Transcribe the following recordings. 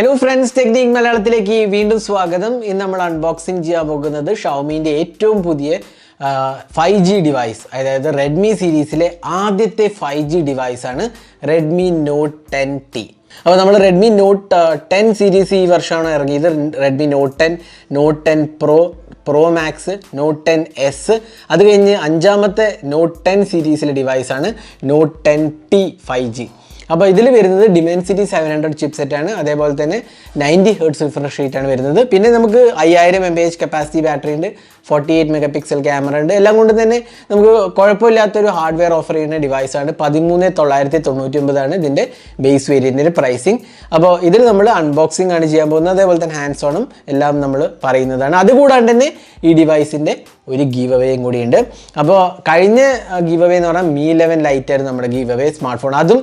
Hello friends, Technique Malayalamത്തിലേക്ക് വീണ്ടും സ്വാഗതം. ഇന്ന് നമ്മൾ അൺബോക്സിംഗ് ചെയ്യാൻ പോകുന്നത് ഷവോമിന്റെ ഏറ്റവും പുതിയ 5G ഡിവൈസ്, അതായത് Redmi സീരീസിലെ ആദ്യത്തെ 5G ഡിവൈസ് ആണ് Redmi Note 10T. അപ്പോൾ നമ്മൾ Redmi Note 10 സീരീസ് ഈ വർഷമാണ് ഇറങ്ങിയത്. Redmi Note 10, Note 10 Pro Max, Note 10s, അത് കഴിഞ്ഞ് അഞ്ചാമത്തെ Note 10 സീരീസിലെ ഡിവൈസ് ആണ് Note 10T 5G. അപ്പോൾ ഇതിൽ വരുന്നത് Dimensity 700 ചിപ്സെറ്റ് ആണ്. അതേപോലെ തന്നെ 90 ഹെർട്സ് റിഫ്രഷ് റേറ്റ് ആണ് വരുന്നത്. പിന്നെ നമുക്ക് 5000 mAh കപ്പാസിറ്റി ബാറ്ററി ഉണ്ട്, 48 മെഗാ പിക്സൽ ക്യാമറ ഉണ്ട്. എല്ലാം കൊണ്ട് തന്നെ നമുക്ക് കുഴപ്പമില്ലാത്തൊരു ഹാർഡ്വെയർ ഓഫർ ചെയ്യുന്ന ഡിവൈസാണ്. 13,999 ആണ് ഇതിൻ്റെ ബേസ് വേരിയൻറ്റിൻ്റെ പ്രൈസിങ്. അപ്പോൾ ഇതിൽ നമ്മൾ അൺബോക്സിംഗ് ആണ് ചെയ്യാൻ പോകുന്നത്. അതേപോലെ തന്നെ ഹാൻഡ്സ് ഓണും എല്ലാം നമ്മൾ പറയുന്നതാണ്. അതുകൂടാണ്ട് തന്നെ ഈ ഡിവൈസിൻ്റെ ഒരു ഗീവ് അവേയും കൂടിയുണ്ട്. അപ്പോൾ കഴിഞ്ഞ ഗീവ് അവേ എന്ന് പറഞ്ഞാൽ Mi 11 ലൈറ്റ് ആയിരുന്നു നമ്മുടെ ഗീവ് അവേ സ്മാർട്ട് ഫോൺ. അതും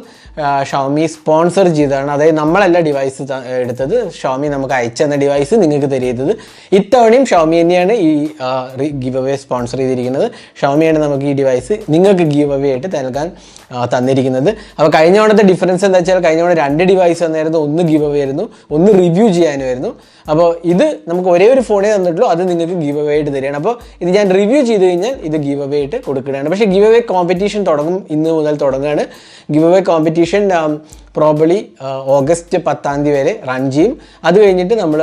ഷവോമി സ്പോൺസർ ചെയ്തതാണ്. അതായത് നമ്മളല്ല ഡിവൈസ് എടുത്തത്, ഷവോമി നമുക്ക് അയച്ചു തന്ന ഡിവൈസ് നിങ്ങൾക്ക് തരുന്നത്. ഇത്തവണയും ഷവോമി തന്നെയാണ് ഈ ഗീവ് അവേ സ്പോൺസർ ചെയ്തിരിക്കുന്നത്. ഷവോമിയാണ് നമുക്ക് ഈ ഡിവൈസ് നിങ്ങൾക്ക് ഗീവ് അവേ ആയിട്ട് നൽകാൻ തന്നിരിക്കുന്നത്. അപ്പോൾ കഴിഞ്ഞ തവണത്തെ ഡിഫറൻസ് എന്താ വെച്ചാൽ കഴിഞ്ഞ തവണ 2 ഡിവൈസ് വന്നായിരുന്നു, ഒന്ന് ഗീവ് അവേ ആയിരുന്നു, ഒന്ന് റിവ്യൂ ചെയ്യാനുമായിരുന്നു. അപ്പോൾ ഇത് നമുക്ക് ഒരേ ഒരു ഫോണേ തന്നിട്ടുള്ളൂ, അത് നിങ്ങൾക്ക് ഗീവ് അവേ ആയിട്ട് തരികയാണ്. അപ്പോൾ ഇത് ഞാൻ റിവ്യൂ ചെയ്ത് കഴിഞ്ഞാൽ ഇത് ഗീവ് അവേ ആയിട്ട് കൊടുക്കുകയാണ്. പക്ഷേ ഗീവ് അവേ കോമ്പറ്റീഷൻ തുടങ്ങും, ഇന്ന് മുതൽ തുടങ്ങുകയാണ്. Give away competition probably August 10 വരെ റൺ ചെയ്യും. അത് കഴിഞ്ഞിട്ട് നമ്മൾ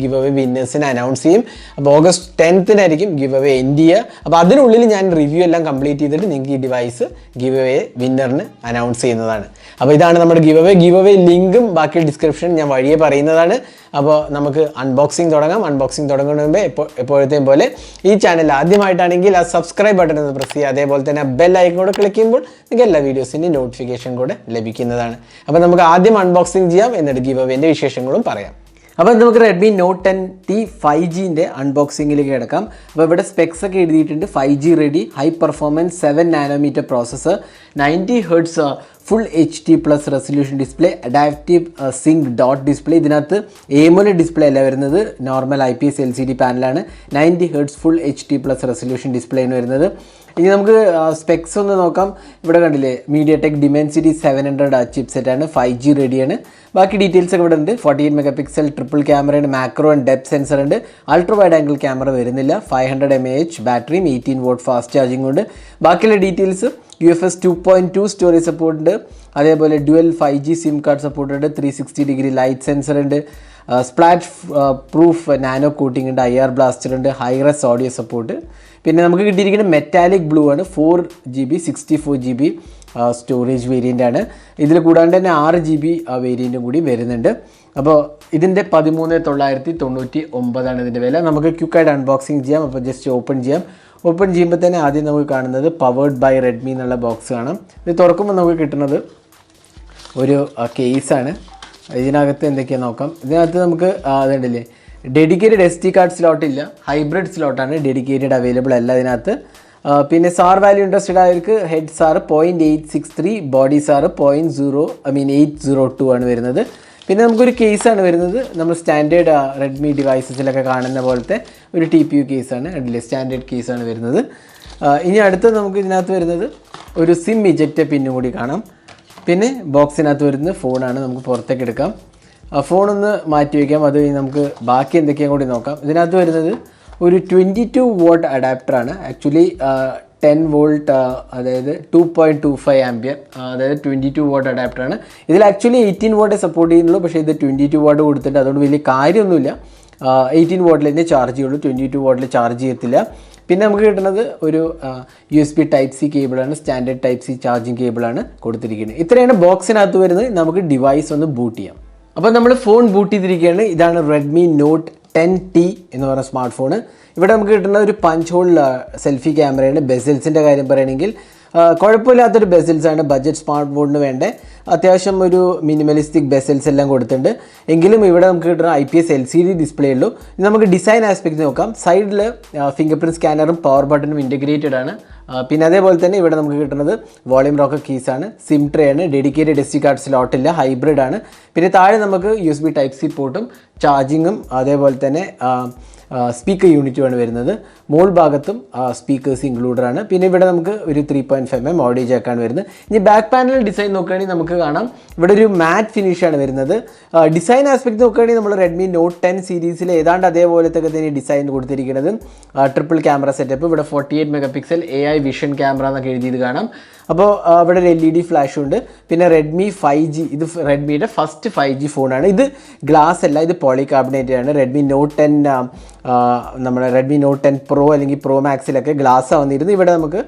ഗിവ് അവേ വിന്നേഴ്സിനെ അനൗൺസ് ചെയ്യും. അപ്പോൾ ഓഗസ്റ്റ് 10 ഗിവ് അവേ എൻഡ് ചെയ്യുക. അപ്പോൾ അതിനുള്ളിൽ ഞാൻ റിവ്യൂ എല്ലാം കംപ്ലീറ്റ് ചെയ്തിട്ട് നിങ്ങൾക്ക് ഈ ഡിവൈസ് ഗിവ് അവേ വിന്നറിന് അനൗൺസ് ചെയ്യുന്നതാണ്. അപ്പോൾ ഇതാണ് നമ്മുടെ ഗിവ് അവേ ലിങ്കും ബാക്കി ഡിസ്ക്രിപ്ഷൻ ഞാൻ വഴിയെ പറയുന്നതാണ്. അപ്പോൾ നമുക്ക് അൺബോക്സിംഗ് തുടങ്ങാം. അൺബോക്സിംഗ് തുടങ്ങുന്നതിന് മുമ്പ് എപ്പോഴത്തെയും പോലെ ഈ ചാനൽ ആദ്യമായിട്ടാണെങ്കിൽ ആ സബ്സ്ക്രൈബ് ബട്ടൺ ഒന്ന് പ്രസ് ചെയ്യുക. അതേപോലെ തന്നെ ബെൽ ഐക്കൺ കൂടെ ക്ലിക്ക് ചെയ്യുമ്പോൾ നിങ്ങൾക്ക് എല്ലാ വീഡിയോസിൻ്റെയും നോട്ടിഫിക്കേഷൻ കൂടെ ലഭിക്കുന്നതാണ്. അപ്പോൾ നമുക്ക് ആദ്യം അൺബോക്സിംഗ് ചെയ്യാം, എന്നിട്ട് ഗിവ് അവേൻ്റെ വിശേഷങ്ങളും പറയാം. അപ്പോൾ നമുക്ക് Redmi Note 10T 5Gൻ്റെ അൺബോക്സിങ്ങിലേക്ക് കിടക്കാം. അപ്പോൾ ഇവിടെ സ്പെക്സ് ഒക്കെ എഴുതിയിട്ടുണ്ട്. 5G ready, high performance 7 nanometre processor, 90 hertz full HD+ resolution display, adaptive sync dot display. ഇതിനകത്ത് AMOLED ഡിസ്പ്ലേ അല്ല വരുന്നത്, നോർമൽ IPS LCD പാനലാണ്. 90 hertz full HD+ resolution display ആണ് വരുന്നത്. ഇനി നമുക്ക് സ്പെക്സ് ഒന്ന് നോക്കാം. ഇവിടെ കണ്ടില്ലേ, MediaTek Dimensity 700 ചിപ്സെറ്റ് ആണ്, 5G റെഡിയാണ്. ബാക്കി ഡീറ്റെയിൽസ് ഒക്കെ ഇവിടെ ഉണ്ട്. 48 മെഗാ പിക്സൽ ട്രിപ്പിൾ ക്യാമറയുണ്ട്, മാക്രോ ആൻഡ് ഡെപ്ത് സെൻസർ ഉണ്ട്, അൾട്രാ വൈഡ് ആംഗിൾ ക്യാമറ വരുന്നില്ല, 500 mAh ബാറ്ററിയും 18 വാട്ട് ഫാസ്റ്റ് ചാർജിംഗ് ഉണ്ട്. ബാക്കിയുള്ള ഡീറ്റെയിൽസ് UFS 2.2 സ്റ്റോറേജ് സപ്പോർട്ട് ഉണ്ട്. അതേപോലെ dual 5G SIM card support ഉണ്ട്, 360 ഡിഗ്രി ലൈറ്റ് സെൻസർ ഉണ്ട്, സ്പ്ലാറ്റ് പ്രൂഫ് നാനോ കോട്ടിംഗ് ഉണ്ട്, IR ബ്ലാസ്റ്റർ ഉണ്ട്, ഹൈറസ് ഓഡിയോ സപ്പോർട്ട്. പിന്നെ നമുക്ക് കിട്ടിയിരിക്കുന്നത് മെറ്റാലിക് ബ്ലൂ ആണ്, 4GB 64GB സ്റ്റോറേജ് വേരിയൻ്റ് ആണ്. ഇതിൽ കൂടാണ്ട് തന്നെ 6GB വേരിയൻറ്റും കൂടി വരുന്നുണ്ട്. അപ്പോൾ ഇതിൻ്റെ 13,999 ഇതിൻ്റെ വില. നമുക്ക് ക്വിക്കായിട്ട് അൺബോക്സിങ് ചെയ്യാം. അപ്പോൾ ജസ്റ്റ് ഓപ്പൺ ചെയ്യാം. ഓപ്പൺ ചെയ്യുമ്പോൾ തന്നെ ആദ്യം നമുക്ക് കാണുന്നത് പവേർഡ് ബൈ റെഡ്മി എന്നുള്ള ബോക്സ് കാണാം. ഇത് തുറക്കുമ്പോൾ നമുക്ക് കിട്ടുന്നത് ഒരു കേസാണ്. ഇതിനകത്ത് എന്തൊക്കെയാണ് നോക്കാം. ഇതിനകത്ത് നമുക്ക് അതുണ്ടല്ലേ, ഡെഡിക്കേറ്റഡ് SD കാർഡ് സ്ലോട്ട് ഇല്ല, ഹൈബ്രിഡ് സ്ലോട്ടാണ്, ഡെഡിക്കേറ്റഡ് അവൈലബിൾ അല്ല ഇതിനകത്ത്. പിന്നെ സാർ വാല്യൂ ഇൻട്രസ്റ്റഡ് ആയവർക്ക് ഹെഡ് സാർ 0.863, ബോഡി സാർ 802 ആണ് വരുന്നത്. പിന്നെ നമുക്കൊരു കേസാണ് വരുന്നത്, നമ്മൾ സ്റ്റാൻഡേർഡ് റെഡ്മി ഡിവൈസസിലൊക്കെ കാണുന്ന പോലത്തെ ഒരു TPU കേസാണ്, അല്ലേ, സ്റ്റാൻഡേർഡ് കേസാണ് വരുന്നത്. ഇനി അടുത്ത് നമുക്ക് ഇതിനകത്ത് വരുന്നത് ഒരു സിം ഇജക്റ്റ് പിന്നും കൂടി കാണാം. പിന്നെ ബോക്സിനകത്ത് വരുന്നത് ഫോണാണ്, നമുക്ക് പുറത്തേക്ക് എടുക്കാം. ഫോണൊന്ന് മാറ്റി വയ്ക്കാം. അത് കഴിഞ്ഞ് നമുക്ക് ബാക്കി എന്തൊക്കെയാണ് കൂടി നോക്കാം. ഇതിനകത്ത് വരുന്നത് ഒരു 22 വാട്ട് അഡാപ്റ്ററാണ്. ആക്ച്വലി 10 വോൾട്ട്, അതായത് 2.25 ആംപിയർ, അതായത് 22 വാട്ട് അഡാപ്റ്ററാണ്. ഇതിൽ ആക്ച്വലി 18 വാട്ടേ സപ്പോർട്ട് ചെയ്യുന്നുള്ളൂ, പക്ഷേ ഇത് 22 വാട്ട് കൊടുത്തിട്ട് അതുകൊണ്ട് വലിയ കാര്യമൊന്നുമില്ല. 18 വാട്ടിൽ തന്നെ ചാർജ് ചെയ്യുള്ളൂ, 22 വാട്ടിൽ ചാർജ് ചെയ്യത്തില്ല. പിന്നെ നമുക്ക് കിട്ടുന്നത് ഒരു USB Type-C കേബിളാണ്, സ്റ്റാൻഡേർഡ് Type-C ചാർജിങ് കേബിളാണ് കൊടുത്തിരിക്കുന്നത്. ഇത്രയാണ് ബോക്സിനകത്ത് വരുന്നത്. നമുക്ക് ഡിവൈസ് ഒന്ന് ബൂട്ട് ചെയ്യാം. അപ്പോൾ നമ്മൾ ഫോൺ ബൂട്ട് ചെയ്തിരിക്കുകയാണ്. ഇതാണ് Redmi Note 10T എന്ന് പറയുന്ന സ്മാർട്ട് ഫോണ്. ഇവിടെ നമുക്ക് കിട്ടുന്ന ഒരു പഞ്ച് ഹോൾ സെൽഫി ക്യാമറയാണ്. ബെസൽസിൻ്റെ കാര്യം പറയുകയാണെങ്കിൽ കുഴപ്പമില്ലാത്തൊരു ബെസൽസാണ്. ബഡ്ജറ്റ് സ്മാർട്ട് ഫോണിന് വേണ്ട അത്യാവശ്യം ഒരു മിനിമലിസ്റ്റിക് ബെസൽസ് എല്ലാം കൊടുത്തിട്ടുണ്ട്. എങ്കിലും ഇവിടെ നമുക്ക് കിട്ടുന്ന IPS LCD ഡിസ്പ്ലേ ഉള്ളൂ. ഇനി നമുക്ക് ഡിസൈൻ ആസ്പെക്ട് നോക്കാം. സൈഡിൽ ഫിംഗർ പ്രിൻറ്റ് സ്കാനറും പവർ ബട്ടണും ഇൻറ്റഗ്രേറ്റഡ് ആണ്. പിന്നെ അതേപോലെ തന്നെ ഇവിടെ നമുക്ക് കിട്ടുന്നത് വോളിയം റോക്കർ കീസാണ്, സിം ട്രേ ആണ്, ഡെഡിക്കേറ്റഡ് SD കാർഡ് സ്ലോട്ടില്ല, ഹൈബ്രിഡ് ആണ്. പിന്നെ താഴെ നമുക്ക് USB Type-C പോർട്ടും ചാർജിങ്ങും അതേപോലെ തന്നെ സ്പീക്കർ യൂണിറ്റുമാണ് വരുന്നത്. മോൾ ഭാഗത്തും സ്പീക്കേഴ്സ് ഇൻക്ലൂഡഡ് ആണ്. പിന്നെ ഇവിടെ നമുക്ക് ഒരു 3.5mm ഓഡിയോ ജാക്കാണ് വരുന്നത്. ഇനി ബാക്ക് പാനൽ ഡിസൈൻ നോക്കുകയാണെങ്കിൽ നമുക്ക് കാണാം ഇവിടെ ഒരു മാറ്റ് ഫിനിഷാണ് വരുന്നത്. ഡിസൈൻ ആസ്പെക്ട് നോക്കുകയാണെങ്കിൽ നമ്മൾ റെഡ്മി നോട്ട് 10 സീരീസിൽ ഏതാണ്ട് അതേപോലത്തെ തന്നെ ഡിസൈൻ കൊടുത്തിരിക്കുന്നത്. ട്രിപ്പിൾ ക്യാമറ സെറ്റപ്പ്, ഇവിടെ 48 MP AI വിഷൻ ക്യാമറ എന്നൊക്കെ എഴുതിയത് കാണാം. അപ്പോൾ ഇവിടെ ഒരു LED ഫ്ലാഷും ഉണ്ട്. പിന്നെ റെഡ്മി 5G, ഇത് റെഡ്മിയുടെ ഫസ്റ്റ് 5G ഫോണാണ്. ഇത് ഗ്ലാസ് അല്ല, ഇത് പോളികാർബണേറ്റഡ് ആണ്. റെഡ്മി നോട്ട് 10 നമ്മുടെ റെഡ്മി നോട്ട് 10 പ്രോ അല്ലെങ്കിൽ പ്രോ മാക്സിലൊക്കെ ഗ്ലാസ് വന്നിരുന്നു. ഇവിടെ നമുക്ക്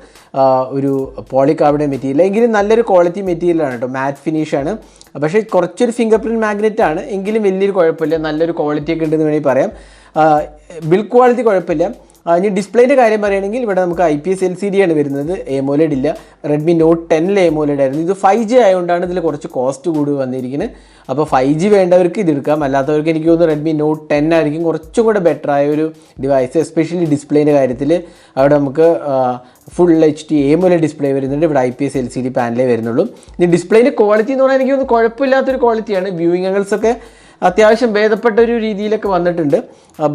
ഒരു പോളികാർബണേറ്റ് മെറ്റീരിയൽ, എങ്കിലും നല്ലൊരു ക്വാളിറ്റി മെറ്റീരിയലാണ് കേട്ടോ, മാറ്റ് ഫിനിഷാണ്. പക്ഷേ കുറച്ചൊരു ഫിംഗർ പ്രിൻറ്റ് മാഗ്നറ്റ് ആണ്, എങ്കിലും വലിയൊരു കുഴപ്പമില്ല, നല്ലൊരു ക്വാളിറ്റി ഒക്കെ ഉണ്ടെന്ന് വേണമെങ്കിൽ പറയാം. ബിൽഡ് ക്വാളിറ്റി കുഴപ്പമില്ല. ഇനി ഡിസ്പ്ലേൻ്റെ കാര്യം പറയുകയാണെങ്കിൽ ഇവിടെ നമുക്ക് IPS LCD ആണ് വരുന്നത്, AMOLED ഇല്ല. റെഡ്മി നോട്ട് 10 AMOLED ആയിരുന്നു. ഇത് 5G ആയതുകൊണ്ടാണ് ഇതിൽ കുറച്ച് കോസ്റ്റ് കൂടി വന്നിരിക്കുന്നത്. അപ്പോൾ 5G വേണ്ടവർക്ക് ഇതെടുക്കാം, അല്ലാത്തവർക്ക് എനിക്ക് തോന്നുന്നു റെഡ്മി നോട്ട് 10 ആയിരിക്കും കുറച്ചും കൂടെ ബെറ്റർ ആയ ഒരു ഡിവൈസ്, എസ്പെഷ്യലി ഡിസ്പ്ലേൻ്റെ കാര്യത്തിൽ. അവിടെ നമുക്ക് ഫുൾ HD AMOLED ഡിസ്പ്ലേ വരുന്നുണ്ട്, ഇവിടെ IPS LCD പാനലേ വരുന്നുള്ളൂ. ഇനി ഡിസ്പ്ലേൻ്റെ ക്വാളിറ്റി എന്ന് പറഞ്ഞാൽ എനിക്ക് തോന്നുന്നു കുഴപ്പമില്ലാത്തൊരു ക്വാളിറ്റിയാണ്. വ്യൂയിങ് ആംഗിൾസൊക്കെ അത്യാവശ്യം ഭേദപ്പെട്ട ഒരു രീതിയിലൊക്കെ വന്നിട്ടുണ്ട്.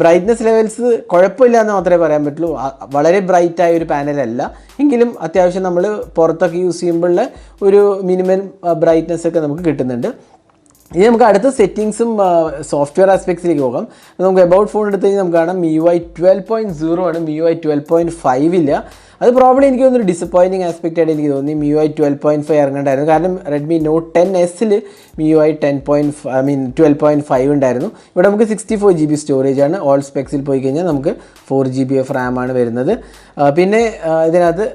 ബ്രൈറ്റ്നസ് ലെവൽസ് കുഴപ്പമില്ല എന്ന് മാത്രമേ പറയാൻ പറ്റുള്ളൂ. വളരെ ബ്രൈറ്റായ ഒരു പാനലല്ല, എങ്കിലും അത്യാവശ്യം നമ്മൾ പുറത്തൊക്കെ യൂസ് ചെയ്യുമ്പോഴുള്ള ഒരു മിനിമം ബ്രൈറ്റ്നസ് ഒക്കെ നമുക്ക് കിട്ടുന്നുണ്ട്. ഇനി നമുക്ക് അടുത്ത സെറ്റിങ്സും സോഫ്റ്റ്വെയർ ആസ്പെക്ട്സിലേക്ക് പോകാം. നമുക്ക് എബൌട്ട് ഫോൺ എടുത്ത് കഴിഞ്ഞാൽ നമുക്ക് കാണാം MIUI 12.0 ആണ്, MIUI 12.5 ഇല്ല. അത് പ്രോബ്ലം എനിക്ക് തോന്നുന്നൊരു ഡിസപ്പോയിൻറ്റിങ് ആസ്പെക്റ്റ് ആയിട്ട് എനിക്ക് തോന്നി. MIUI 12.5 ഇറങ്ങേണ്ടായിരുന്നു, കാരണം റെഡ്മി നോട്ട് 10S MIUI 12.5 ഉണ്ടായിരുന്നു. ഇവിടെ നമുക്ക് 64 GB സ്റ്റോറേജ് ആണ്. ഓൾ സ്പെക്സിൽ പോയി കഴിഞ്ഞാൽ നമുക്ക് 4 GB RAM ആണ് വരുന്നത്. പിന്നെ ഇതിനകത്ത്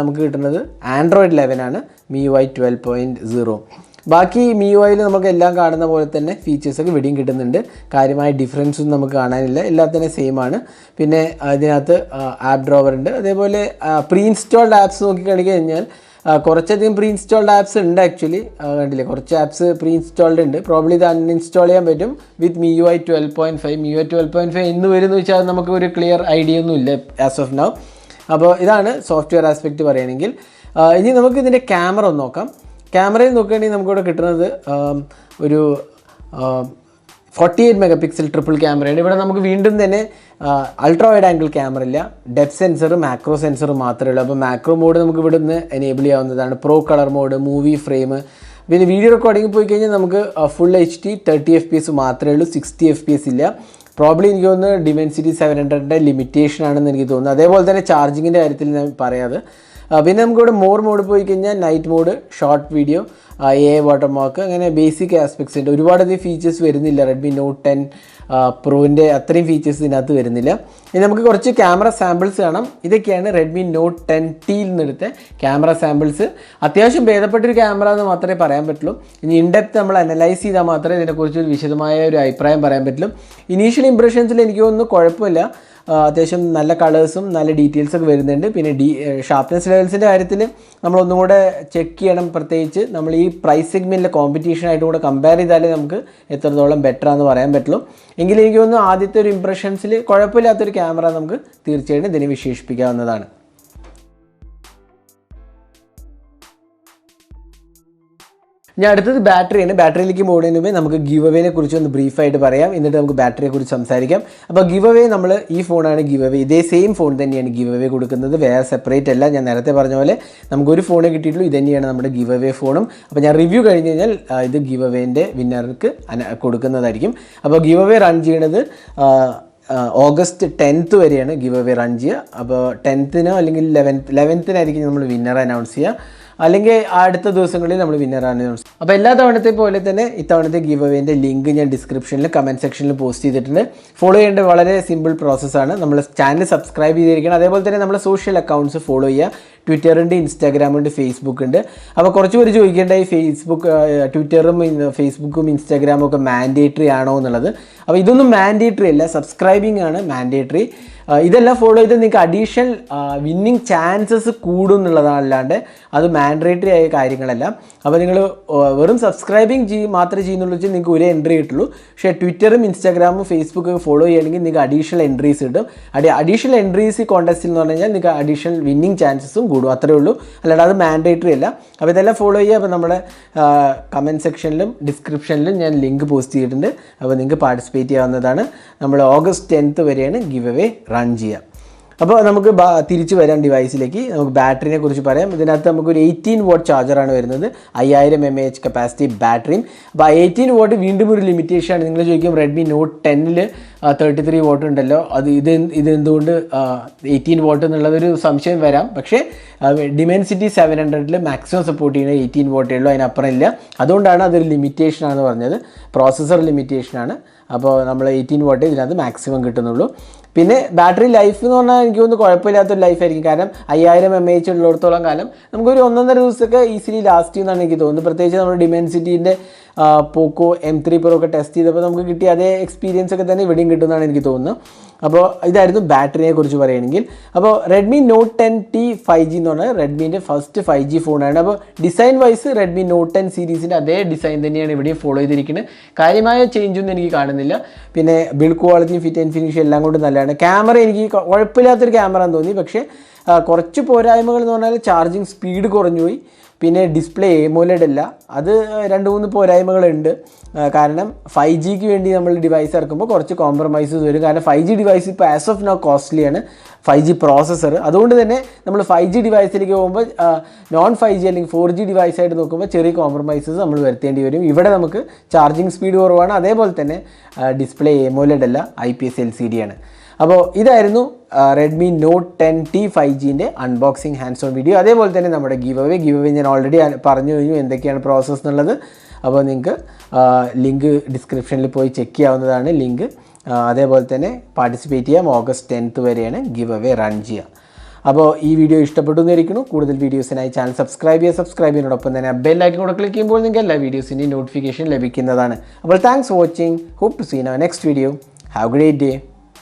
നമുക്ക് കിട്ടുന്നത് Android 11 ആണ്, MIUI 12.0. ബാക്കി MIUIയിൽ നമുക്ക് എല്ലാം കാണുന്ന പോലെ തന്നെ ഫീച്ചേഴ്സൊക്കെ ഇവിടെയും കിട്ടുന്നുണ്ട്. കാര്യമായ ഡിഫറൻസൊന്നും നമുക്ക് കാണാനില്ല, എല്ലാത്തിനും സെയിം ആണ്. പിന്നെ ഇതിനകത്ത് ആപ്പ് ഡ്രോവർ ഉണ്ട്. അതേപോലെ പ്രീ ഇൻസ്റ്റാൾഡ് ആപ്സ് നോക്കിക്കഴിഞ്ഞ് കഴിഞ്ഞാൽ കുറച്ചധികം പ്രീ ഇൻസ്റ്റാൾഡ് ആപ്സ് ഉണ്ട്. ആക്ച്വലി കണ്ടില്ലേ, കുറച്ച് ആപ്സ് പ്രീ ഇൻസ്റ്റാൾഡ് ഉണ്ട്. പ്രോബ്ലി ഇത് അൺഇൻസ്റ്റാൾ ചെയ്യാൻ പറ്റും വിത്ത് MIUI 12.5. MIUI 12.5 എന്ന് വരുമെന്ന് വെച്ചാൽ നമുക്ക് ഒരു ക്ലിയർ ഐഡിയ ഒന്നും ഇല്ല ആസ് ഓഫ് നൗ. അപ്പോൾ ഇതാണ് സോഫ്റ്റ്വെയർ ആസ്പെക്റ്റ് പറയുകയാണെങ്കിൽ. ഇനി നമുക്ക് ഇതിൻ്റെ ക്യാമറ ഒന്ന് നോക്കാം. ക്യാമറയിൽ നോക്കുകയാണെങ്കിൽ നമുക്കിവിടെ കിട്ടുന്നത് ഒരു 48 MP ട്രിപ്പിൾ ക്യാമറയാണ്. ഇവിടെ നമുക്ക് വീണ്ടും തന്നെ അൾട്രാ വൈഡ് ആംഗിൾ ക്യാമറ ഇല്ല, ഡെപ്ത് സെൻസർ, മാക്രോ സെൻസർ മാത്രമേ ഉള്ളൂ. അപ്പോൾ മാക്രോ മോഡ് നമുക്ക് ഇവിടെ നിന്ന് എനേബിൾ ചെയ്യാവുന്നതാണ്. Pro colour mode, movie frame, പിന്നെ വീഡിയോ റെക്കോർഡിംഗ് പോയി കഴിഞ്ഞാൽ നമുക്ക് ഫുൾ HD 30 FPS മാത്രമേ ഉള്ളൂ, 60 FPS ഇല്ല. പ്രോബ്ലി എനിക്ക് തോന്നുന്നു Dimensity 700 ലിമിറ്റേഷൻ ആണെന്ന് എനിക്ക് തോന്നുന്നു. അതേപോലെ തന്നെ ചാർജിങ്ങിൻ്റെ കാര്യത്തിൽ ഞാൻ പറയാതെ. പിന്നെ നമുക്കിവിടെ മോർ മോഡ് പോയി കഴിഞ്ഞാൽ night mode, short video, AI watermark, അങ്ങനെ ബേസിക് ആസ്പെക്ട്സ് ഉണ്ട്. ഒരുപാടധികം ഫീച്ചേഴ്സ് വരുന്നില്ല. റെഡ്മി നോട്ട് 10 പ്രോൻ്റെ അത്രയും ഫീച്ചേഴ്സ് ഇതിനകത്ത് വരുന്നില്ല. ഇനി നമുക്ക് കുറച്ച് ക്യാമറ സാമ്പിൾസ് കാണാം. ഇതൊക്കെയാണ് റെഡ്മി നോട്ട് 10T നിന്നെടുത്ത ക്യാമറ സാമ്പിൾസ്. അത്യാവശ്യം ഭേദപ്പെട്ടൊരു ക്യാമറ എന്ന് മാത്രമേ പറയാൻ പറ്റുള്ളൂ. ഇനി ഇൻഡെപ്ത് നമ്മൾ അനലൈസ് ചെയ്താൽ മാത്രമേ ഇതിനെക്കുറിച്ച് ഒരു വിശദമായ ഒരു അഭിപ്രായം പറയാൻ പറ്റുള്ളൂ. ഇനീഷ്യൽ ഇംപ്രഷൻസിൽ എനിക്ക് തോന്നുന്നു കുഴപ്പമില്ല, അത്യാവശ്യം നല്ല കളേഴ്സും നല്ല ഡീറ്റെയിൽസൊക്കെ വരുന്നുണ്ട്. പിന്നെ ഷാർപ്നെസ് ലെവൽസിൻ്റെ കാര്യത്തിൽ നമ്മളൊന്നും കൂടെ ചെക്ക് ചെയ്യണം. പ്രത്യേകിച്ച് നമ്മൾ ഈ പ്രൈസ് സെഗ്മെൻറ്റിലെ കോമ്പറ്റീഷനായിട്ട് കൂടെ കമ്പയർ ചെയ്താലേ നമുക്ക് എത്രത്തോളം ബെറ്റർ ആണെന്ന് പറയാൻ പറ്റുള്ളൂ. എങ്കിലും എനിക്ക് തോന്നുന്നു ആദ്യത്തെ ഒരു ഇംപ്രഷൻസിൽ കുഴപ്പമില്ലാത്തൊരു ക്യാമറ നമുക്ക് തീർച്ചയായിട്ടും ഇതിനെ വിശേഷിപ്പിക്കാവുന്നതാണ്. ഞാൻ അടുത്തത് ബാറ്ററിയാണ്. ബാറ്ററിയിലേക്ക് പോകുന്നതിന് മുമ്പേ നമുക്ക് ഗിവ് അവേനെ കുറിച്ച് ഒന്ന് ബ്രീഫായിട്ട് പറയാം, എന്നിട്ട് നമുക്ക് ബാറ്ററിയെ കുറിച്ച് സംസാരിക്കാം. അപ്പോൾ ഗിവ് അവേ നമ്മൾ ഈ ഫോണാണ് ഗിവ് അവേ, ഇതേ സെയിം ഫോൺ തന്നെയാണ് ഗിവ് അവേ കൊടുക്കുന്നത്, വേറെ സെപ്പറേറ്റ് അല്ല. ഞാൻ നേരത്തെ പറഞ്ഞ പോലെ നമുക്കൊരു ഫോണേ കിട്ടിയിട്ടുള്ളൂ, ഇത് തന്നെയാണ് നമ്മുടെ ഗിവ് അവേ ഫോണും. അപ്പോൾ ഞാൻ റിവ്യൂ കഴിഞ്ഞ് കഴിഞ്ഞാൽ ഇത് ഗിവ് അവേൻ്റെ വിന്നർക്ക് കൊടുക്കുന്നതായിരിക്കും. അപ്പോൾ ഗിവ് അവേ റൺ ചെയ്യണത് August 10th വരെയാണ് ഗിവ് അവേ റൺ ചെയ്യുക. അപ്പോൾ 10th അല്ലെങ്കിൽ 11th നമ്മൾ വിന്നർ അനൗൺസ് ചെയ്യുക, അല്ലെങ്കിൽ അടുത്ത ദിവസങ്ങളിൽ നമ്മൾ വിന്നർ അനൗൺസ്. അപ്പോൾ എല്ലാ തവണത്തെ പോലെ തന്നെ ഇത്തവണത്തെ ഗിവ് അവേൻ്റെ ലിങ്ക് ഞാൻ ഡിസ്ക്രിപ്ഷനിൽ കമൻറ്റ് സെക്ഷനിൽ പോസ്റ്റ് ചെയ്തിട്ടുണ്ട്. ഫോളോ ചെയ്യേണ്ട വളരെ സിമ്പിൾ പ്രോസസ്സാണ്. നമ്മൾ ചാനൽ സബ്സ്ക്രൈബ് ചെയ്തിരിക്കണം. അതേപോലെ തന്നെ നമ്മുടെ സോഷ്യൽ അക്കൗണ്ട്സ് ഫോളോ ചെയ്യുക. ട്വിറ്ററുണ്ട്, ഇൻസ്റ്റാഗ്രാമുണ്ട്, ഫേസ്ബുക്ക് ഉണ്ട്. അപ്പോൾ കുറച്ച് പേര് ചോദിക്കേണ്ട ഈ ട്വിറ്ററും ഫേസ്ബുക്കും ഇൻസ്റ്റാഗ്രാമും ഒക്കെ മാൻഡേറ്ററി ആണോ എന്നുള്ളത്. അപ്പോൾ ഇതൊന്നും മാൻഡേറ്ററി അല്ല, സബ്സ്ക്രൈബിംഗ് ആണ് മാൻഡേറ്ററി. ഇതെല്ലാം ഫോളോ ചെയ്ത് നിങ്ങൾക്ക് അഡീഷണൽ വിന്നിങ് ചാൻസസ് കൂടും എന്നുള്ളതല്ലാണ്ട് അത് മാൻഡേറ്ററി ആയ കാര്യങ്ങളല്ല. അപ്പോൾ നിങ്ങൾ വെറും സബ്സ്ക്രൈബിങ് മാത്രമേ ചെയ്യുന്നുള്ളൂ വെച്ചാൽ നിങ്ങൾക്ക് ഒരു എൻട്രി കിട്ടുള്ളൂ. പക്ഷേ ട്വിറ്ററും ഇൻസ്റ്റാഗ്രാമും ഫേസ്ബുക്കും ഫോളോ ചെയ്യുകയാണെങ്കിൽ നിങ്ങൾക്ക് അഡീഷണൽ എൻട്രീസ് കിട്ടും. അഡീഷണൽ എൻട്രീസ് ഈ കോൺടെസ്റ്റിൽ എന്ന് പറഞ്ഞു കഴിഞ്ഞാൽ നിങ്ങൾക്ക് അഡീഷണൽ വിന്നിങ് ചാൻസസും കൂടും. കൂടും, അത്രേ ഉള്ളൂ. അല്ലാതെ അത് മാൻഡേറ്ററി അല്ല. അപ്പോൾ ഇതെല്ലാം ഫോളോ ചെയ്യുക. അപ്പോൾ നമ്മുടെ കമൻറ്റ് സെക്ഷനിലും ഡിസ്ക്രിപ്ഷനിലും ഞാൻ ലിങ്ക് പോസ്റ്റ് ചെയ്തിട്ടുണ്ട്. അപ്പോൾ നിങ്ങൾക്ക് പാർട്ടിസിപ്പേറ്റ് ചെയ്യാവുന്നതാണ്. നമ്മൾ August 10th വരെയാണ് ഗിവ് അവേ റൺ ചെയ്യുക. അപ്പോൾ നമുക്ക് തിരിച്ച് വരാം ഡിവൈസിലേക്ക്. നമുക്ക് ബാറ്ററിനെ കുറിച്ച് പറയാം. ഇതിനകത്ത് നമുക്കൊരു 18 watt ചാർജറാണ് വരുന്നത്, 5000 mAh കപ്പാസിറ്റി ബാറ്ററിയും. അപ്പോൾ 18 watt വീണ്ടും ഒരു ലിമിറ്റേഷനാണ്. നിങ്ങൾ ചോദിക്കും Redmi Note 10ൽ 33 watt ഉണ്ടല്ലോ, ഇതെന്തുകൊണ്ട് 18 watt എന്നുള്ളതൊരു സംശയം വരാം. പക്ഷേ Dimensity 700ൽ മാക്സിമം സപ്പോർട്ട് ചെയ്യുന്ന 18 watt ഉള്ളൂ, അതിനപ്പുറം ഇല്ല. അതുകൊണ്ടാണ് അതൊരു ലിമിറ്റേഷനാണെന്ന് പറഞ്ഞത്. പ്രോസസ്സർ ലിമിറ്റേഷനാണ്. അപ്പോൾ നമ്മൾ 18 watt ഇതിനകത്ത് മാക്സിമം കിട്ടുന്നുള്ളൂ. പിന്നെ ബാറ്ററി ലൈഫ് എന്ന് പറഞ്ഞാൽ എനിക്ക് തോന്നുന്നു കുഴപ്പമില്ലാത്തൊരു ലൈഫായിരിക്കും. കാരണം 5000 mAh ഉള്ളിടത്തോളം കാലം നമുക്കൊരു 1.5 ദിവസമൊക്കെ ഈസിലി ലാസ്റ്റ് ചെയ്യുമെന്നാണ് എനിക്ക് തോന്നുന്നത്. പ്രത്യേകിച്ച് നമ്മൾ ഡിമെൻസിറ്റീൻ്റെ പോക്കോ M3 Pro ഒക്കെ ടെസ്റ്റ് ചെയ്തപ്പോൾ നമുക്ക് കിട്ടിയ അതേ എക്സ്പീരിയൻസ് ഒക്കെ തന്നെ ഇവിടെയും കിട്ടുമെന്നാണ് എനിക്ക് തോന്നുന്നത്. അപ്പോൾ ഇതായിരുന്നു ബാറ്ററിയെ കുറിച്ച് പറയുകയാണെങ്കിൽ. അപ്പോൾ Redmi Note 10T 5G എന്ന് പറഞ്ഞാൽ റെഡ്മീൻ്റെ ഫസ്റ്റ് 5G ഫോണാണ്. അപ്പോൾ ഡിസൈൻ വൈസ് Redmi Note 10 സീരീസിൻ്റെ അതേ ഡിസൈൻ തന്നെയാണ് ഇവിടെയും ഫോളോ ചെയ്തിരിക്കുന്നത്. കാര്യമായ ചേഞ്ചൊന്നും എനിക്ക് കാണുന്നില്ല. പിന്നെ ബിൽഡ് ക്വാളിറ്റിയും ഫിറ്റ് ആൻഡ് ഫിനിഷ് എല്ലാം കൊണ്ട് നല്ലതാണ്. ക്യാമറ എനിക്ക് കുഴപ്പമില്ലാത്തൊരു ക്യാമറ എന്ന് തോന്നി. പക്ഷേ കുറച്ച് പോരായ്മകൾ എന്ന് പറഞ്ഞാൽ ചാർജിങ് സ്പീഡ് കുറഞ്ഞു പോയി. പിന്നെ ഡിസ്പ്ലേ AMOLED അല്ല, അത് 2-3 പോരായ്മകളുണ്ട്. കാരണം 5Gക്ക് വേണ്ടി നമ്മൾ ഡിവൈസ് ഇറക്കുമ്പോൾ കുറച്ച് കോംപ്രമൈസസ് വരും. കാരണം 5G ഡിവൈസ് ഇപ്പോൾ ആസ് ഓഫ് നോ കോസ്റ്റ്ലിയാണ്, 5G പ്രോസസ്സർ. അതുകൊണ്ട് തന്നെ നമ്മൾ 5G ഡിവൈസിലേക്ക് പോകുമ്പോൾ നോൺ 5G അല്ലെങ്കിൽ 4G ഡിവൈസായിട്ട് നോക്കുമ്പോൾ ചെറിയ കോംപ്രമൈസസ് നമ്മൾ വരുത്തേണ്ടി വരും. ഇവിടെ നമുക്ക് ചാർജിങ് സ്പീഡ് കുറവാണ്, അതേപോലെ തന്നെ ഡിസ്പ്ലേ AMOLED അല്ല, IPS LCD ആണ്. അപ്പോൾ ഇതായിരുന്നു Redmi Note 10T 5Gൻ്റെ അൺബോക്സിങ് ഹാൻഡ്സ് ഓൺ വീഡിയോ. അതേപോലെ തന്നെ നമ്മുടെ ഗിവ് അവേ ഞാൻ ഓൾറെഡി പറഞ്ഞു കഴിഞ്ഞു എന്തൊക്കെയാണ് പ്രോസസ്സ് എന്നുള്ളത്. അപ്പോൾ നിങ്ങൾക്ക് ലിങ്ക് ഡിസ്ക്രിപ്ഷനിൽ പോയി ചെക്ക് ചെയ്യാവുന്നതാണ് ലിങ്ക്. അതേപോലെ തന്നെ പാർട്ടിസിപ്പേറ്റ് ചെയ്യാം. August 10th വരെയാണ് ഗിവ് അവേ റൺ ചെയ്യുക. അപ്പോൾ ഈ വീഡിയോ ഇഷ്ടപ്പെട്ടു എന്നിരിക്കുന്നു. കൂടുതൽ വീഡിയോസിനായി ചാനൽ സബ്സ്ക്രൈബ് ചെയ്യുന്നതോടൊപ്പം തന്നെ ബെൽ ഐക്കൺ കൂടെ ക്ലിക്ക് ചെയ്യുമ്പോൾ നിങ്ങൾക്ക് എല്ലാ വീഡിയോസിൻ്റെയും നോട്ടിഫിക്കേഷൻ ലഭിക്കുന്നതാണ്. അപ്പോൾ thanks for watching. Hope to see in our next video. Have a great day.